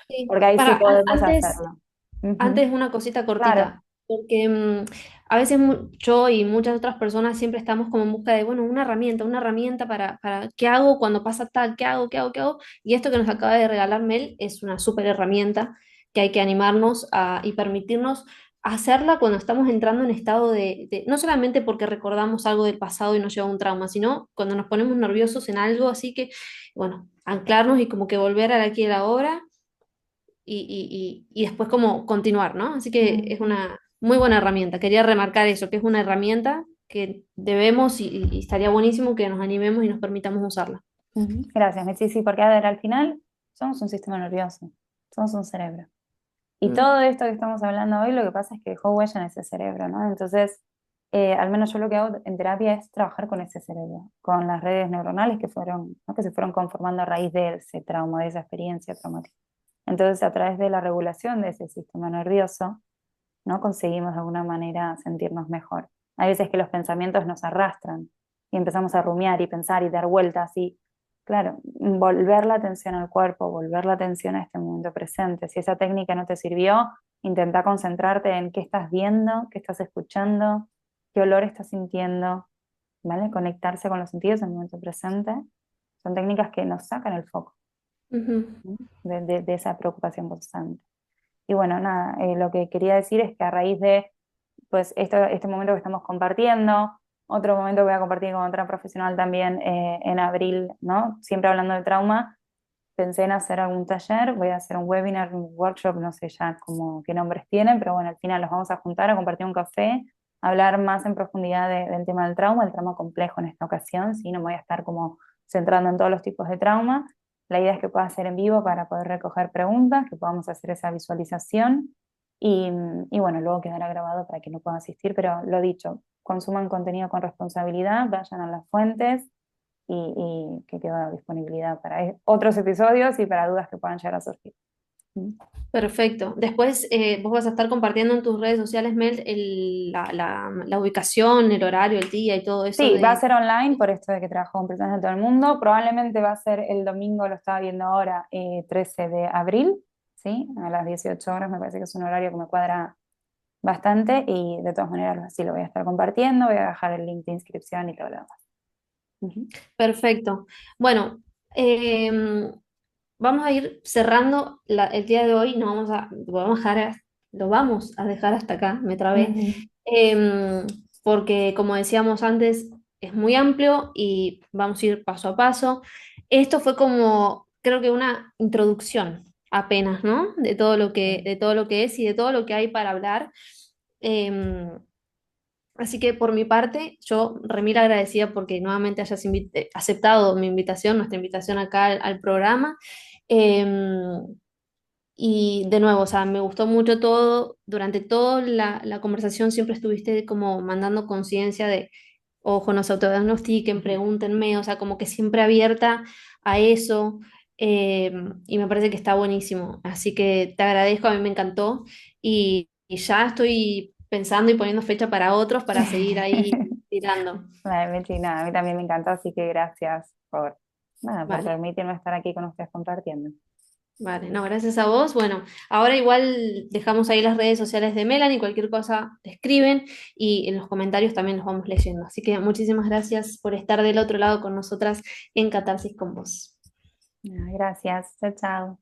Sí. porque ahí sí podemos Antes, hacerlo. Ujú. antes una cosita Claro. cortita, porque a veces yo y muchas otras personas siempre estamos como en busca de, bueno, una herramienta para qué hago cuando pasa tal, qué hago, qué hago, qué hago. Y esto que nos acaba de regalar Mel es una súper herramienta que hay que animarnos y permitirnos hacerla cuando estamos entrando en estado no solamente porque recordamos algo del pasado y nos lleva a un trauma, sino cuando nos ponemos nerviosos en algo, así que, bueno, anclarnos y como que volver al aquí y a la hora y después como continuar, ¿no? Así que es Ujú. una muy buena herramienta. Quería remarcar eso, que es una herramienta que debemos y estaría buenísimo que nos animemos y nos permitamos usarla. Ujú. Gracias, Mechi. Sí, porque a ver, al final somos un sistema nervioso, somos un cerebro. Y Mm. todo esto que estamos hablando hoy, lo que pasa es que dejó huella en ese cerebro, ¿no? Entonces, al menos yo lo que hago en terapia es trabajar con ese cerebro, con las redes neuronales que fueron, ¿no? Que se fueron conformando a raíz de ese trauma, de esa experiencia traumática. Entonces, a través de la regulación de ese sistema nervioso, ¿no? Conseguimos de alguna manera sentirnos mejor. Hay veces que los pensamientos nos arrastran y empezamos a rumiar y pensar y dar vueltas y, claro, volver la atención al cuerpo, volver la atención a este momento presente. Si esa técnica no te sirvió, intenta concentrarte en qué estás viendo, qué estás escuchando, qué olor estás sintiendo, ¿vale? Conectarse con los sentidos en el momento presente. Son técnicas que nos sacan el foco, Ujú. ¿no? de esa preocupación constante. Y bueno, nada, lo que quería decir es que a raíz de pues este momento que estamos compartiendo, otro momento que voy a compartir con otra profesional también en abril, ¿no? Siempre hablando de trauma, pensé en hacer algún taller, voy a hacer un webinar, un workshop, no sé ya como qué nombres tienen, pero bueno, al final los vamos a juntar a compartir un café, a hablar más en profundidad del tema del trauma, el trauma complejo en esta ocasión, ¿sí? No me voy a estar como centrando en todos los tipos de trauma. La idea es que pueda ser en vivo para poder recoger preguntas, que podamos hacer esa visualización y bueno, luego quedará grabado para que no puedan asistir, pero lo dicho, consuman contenido con responsabilidad, vayan a las fuentes y que queda disponibilidad para otros episodios y para dudas que puedan llegar a surgir. ¿Mm? Perfecto. Después vos vas a estar compartiendo en tus redes sociales, Mel, la ubicación, el horario, el día y todo eso Sí, va a de... ser online por esto de que trabajo con personas de todo el mundo. Probablemente va a ser el domingo, lo estaba viendo ahora, 13 de abril, ¿sí? A las 18 horas, me parece que es un horario que me cuadra bastante y de todas maneras sí lo voy a estar compartiendo, voy a dejar el link de inscripción y todo lo demás. Ujú. Perfecto. Bueno, vamos a ir cerrando el día de hoy. No vamos a, lo vamos a dejar hasta acá, me trabé. Ujú. Em, Porque como decíamos antes, es muy amplio y vamos a ir paso a paso. Esto fue como, creo que una introducción apenas, ¿no? De todo lo que es y de todo lo que hay para hablar. Em, Así que por mi parte, yo remil agradecida porque nuevamente hayas aceptado mi invitación, nuestra invitación acá al programa. Em, y de nuevo, o sea, me gustó mucho todo, durante toda la conversación siempre estuviste como mandando conciencia de, ojo, no se autodiagnostiquen, pregúntenme, o sea, como que siempre abierta a eso, y me parece que está buenísimo. Así que te agradezco, a mí me encantó y ya estoy pensando y poniendo fecha para otros para seguir ahí tirando. Vale, Mechi, nada, a mí también me encantó, así que gracias por, nada, por Vale. permitirme estar aquí con ustedes compartiendo. Vale, no, gracias a vos. Bueno, ahora igual dejamos ahí las redes sociales de Melanie, cualquier cosa te escriben y en los comentarios también los vamos leyendo. Así que muchísimas gracias por estar del otro lado con nosotras en Catarsis con vos. Nada, gracias, chao, chao.